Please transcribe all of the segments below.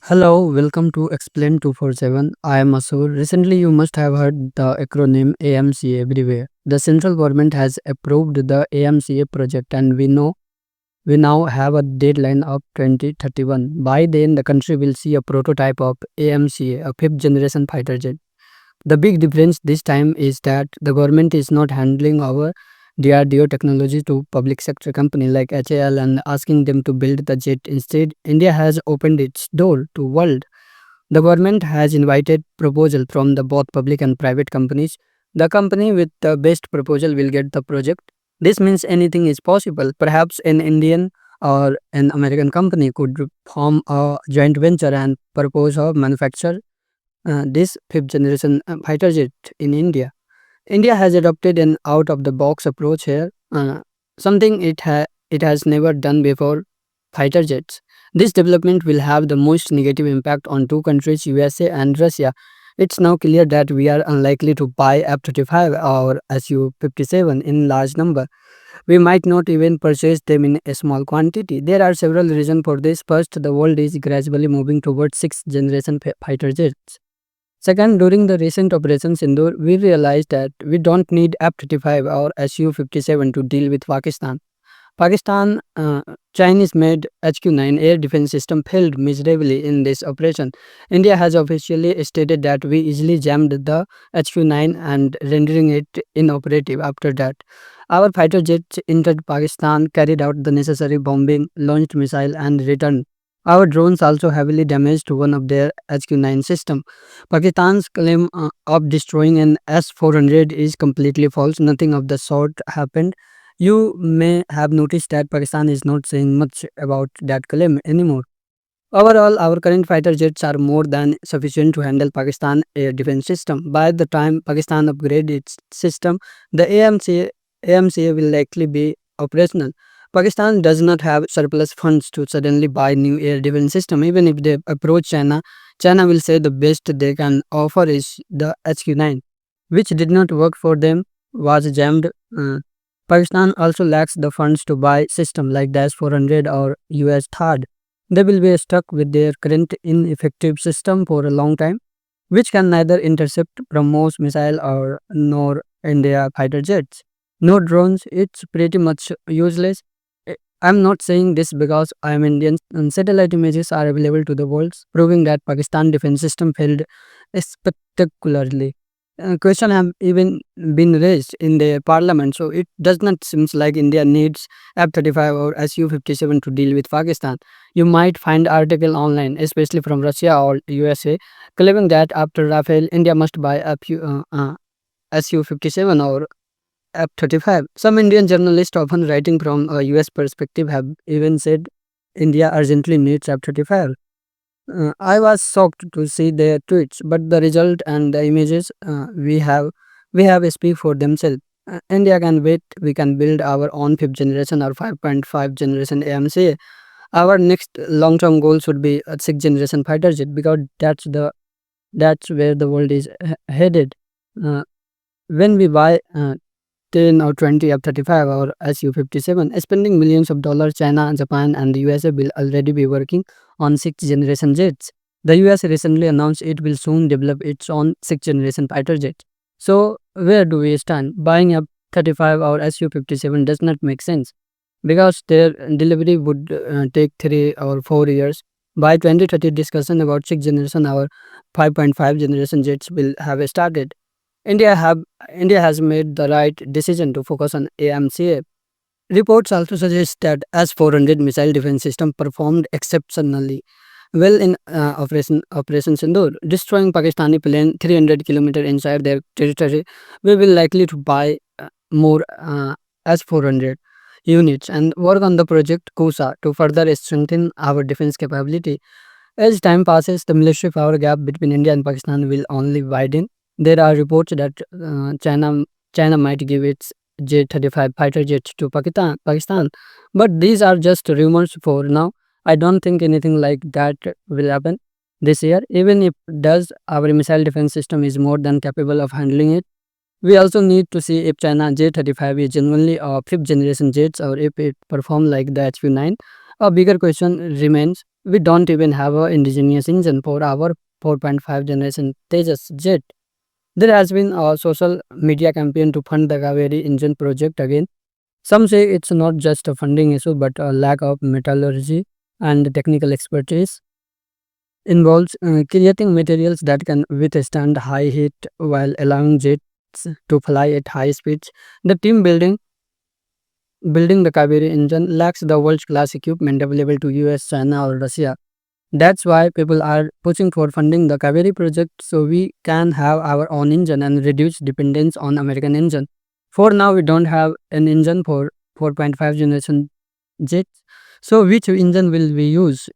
Hello, welcome to Explain 247. I am Asur. Recently, you must have heard the acronym AMCA everywhere. The central government has approved the AMCA project, and we now have a deadline of 2031. By then, the country will see a prototype of AMCA, a fifth generation fighter jet. The big difference this time is that the government is not handling our DRDO technology to public sector company like HAL and asking them to build the jet. Instead, India has opened its door to world. The government has invited proposal from the both public and private companies. The company with the best proposal will get the project. This means anything is possible. Perhaps an Indian or an American company could form a joint venture and propose or manufacture this fifth generation fighter jet in India. India has adopted an out of the box approach here, something it has never done before fighter jets. This development will have the most negative impact on two countries, USA and Russia. It's now clear that we are unlikely to buy F-35 or Su-57 in large number. We might not even purchase them in a small quantity. There are several reasons for this. First, the world is gradually moving towards sixth generation fighter jets. Second, during the recent Operation Sindoor, we realized that we don't need F-35 or Su-57 to deal with Pakistan. Chinese-made HQ-9 air defense system failed miserably in this operation. India has officially stated that we easily jammed the HQ-9 and rendering it inoperative after that. Our fighter jets entered Pakistan, carried out the necessary bombing, launched missile and returned. Our drones also heavily damaged one of their HQ-9 system. Pakistan's claim of destroying an S-400 is completely false. Nothing of the sort happened. You may have noticed that Pakistan is not saying much about that claim anymore. Overall, our current fighter jets are more than sufficient to handle Pakistan air defense system. By the time Pakistan upgrades its system, the AMCA will likely be operational. Pakistan does not have surplus funds to suddenly buy new air defense system. Even if they approach China, China will say the best they can offer is the HQ-9, which did not work for them, was jammed. Pakistan also lacks the funds to buy system like the S-400 or US THAAD. They will be stuck with their current ineffective system for a long time, which can neither intercept BrahMos missile or nor India fighter jets. No drones, it's pretty much useless. I'm not saying this because I'm Indian. And satellite images are available to the world, proving that Pakistan defense system failed spectacularly. Question have even been raised in the parliament, so it does not seem like India needs F-35 or Su-57 to deal with Pakistan. You might find article online, especially from Russia or USA, claiming that after Rafale, India must buy Su-57 or F-35. Some Indian journalists, often writing from a US perspective, have even said India urgently needs F-35. I was shocked to see their tweets, but the result and the images we have speak for themselves. India can wait. We can build our own fifth generation or 5.5 generation AMC. Our next long-term goal should be a sixth generation fighter jet because that's where the world is headed. Uh, when we buy 10 or 20 F-35 or Su-57, spending millions of dollars, China, Japan, and the USA will already be working on sixth generation jets. The US recently announced it will soon develop its own sixth generation fighter jet. So, where do we stand? Buying F-35 or Su-57 does not make sense because their delivery would take 3 or 4 years. By 2030, discussion about sixth generation or 5.5 generation jets will have started. India have India has made the right decision to focus on AMCA. Reports also suggest that S-400 missile defense system performed exceptionally well in Operation Sindoor, destroying Pakistani plane 300 kilometers inside their territory. We will likely to buy more S-400 units and work on the project KUSA to further strengthen our defense capability. As time passes, the military power gap between India and Pakistan will only widen. There are reports that China might give its J-35 fighter jets to Pakistan, but these are just rumors for now. I don't think anything like that will happen this year. Even if it does, our missile defense system is more than capable of handling it. We also need to see if China J-35 is genuinely a fifth generation jets or if it performs like the HQ-9. A bigger question remains, we don't even have an indigenous engine for our 4.5 generation Tejas jet. There has been a social media campaign to fund the Kaveri engine project again. Some say it's not just a funding issue but a lack of metallurgy and technical expertise involves creating materials that can withstand high heat while allowing jets to fly at high speeds. The team building the Kaveri engine lacks the world class equipment available to US, China, or Russia. That's why people are pushing for funding the Kaveri project so we can have our own engine and reduce dependence on American engine. For now, we don't have an engine for 4.5 generation jets. So which engine will we use?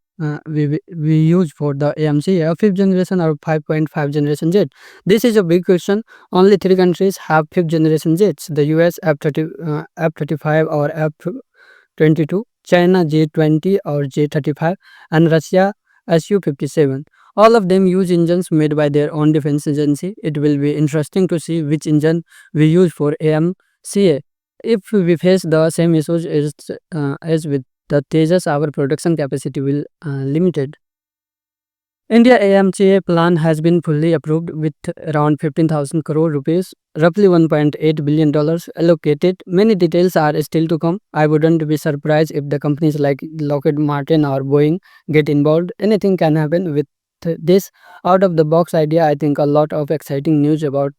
We use for the AMC, a fifth generation or 5.5 generation jet. This is a big question. Only three countries have fifth generation jets: the US F-35 or F-22, China J-20 or J-35, and Russia Su-57. All of them use engines made by their own defense agency. It will be interesting to see which engine we use for AMCA. If we face the same issues as with the Tejas, our production capacity will limited. India AMCA plan has been fully approved with around 15,000 crore rupees, roughly $1.8 billion allocated. Many details are still to come. I wouldn't be surprised if the companies like Lockheed Martin or Boeing get involved. Anything can happen with this out of the box idea. I think a lot of exciting news about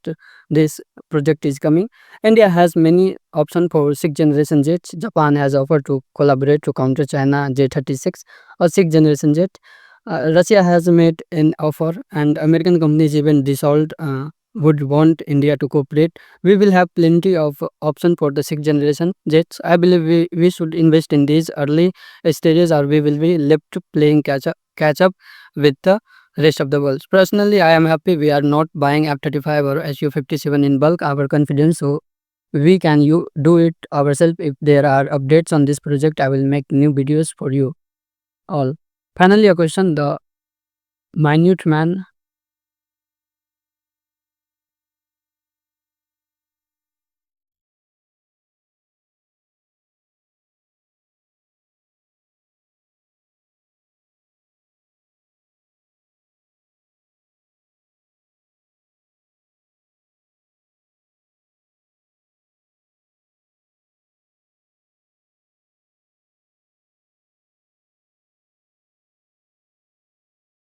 this project is coming. India has many options for sixth generation jets. Japan has offered to collaborate to counter China J-36 or sixth generation jet. Russia has made an offer, and American companies even dissolved would want India to cooperate. We will have plenty of option for the sixth generation jets. I believe we should invest in these early stages, or we will be left playing catch up with the rest of the world. Personally, I am happy we are not buying F-35 or Su-57 in bulk. Our confidence, so we can do it ourselves. If there are updates on this project, I will make new videos for you all. Finally, a question: the minute man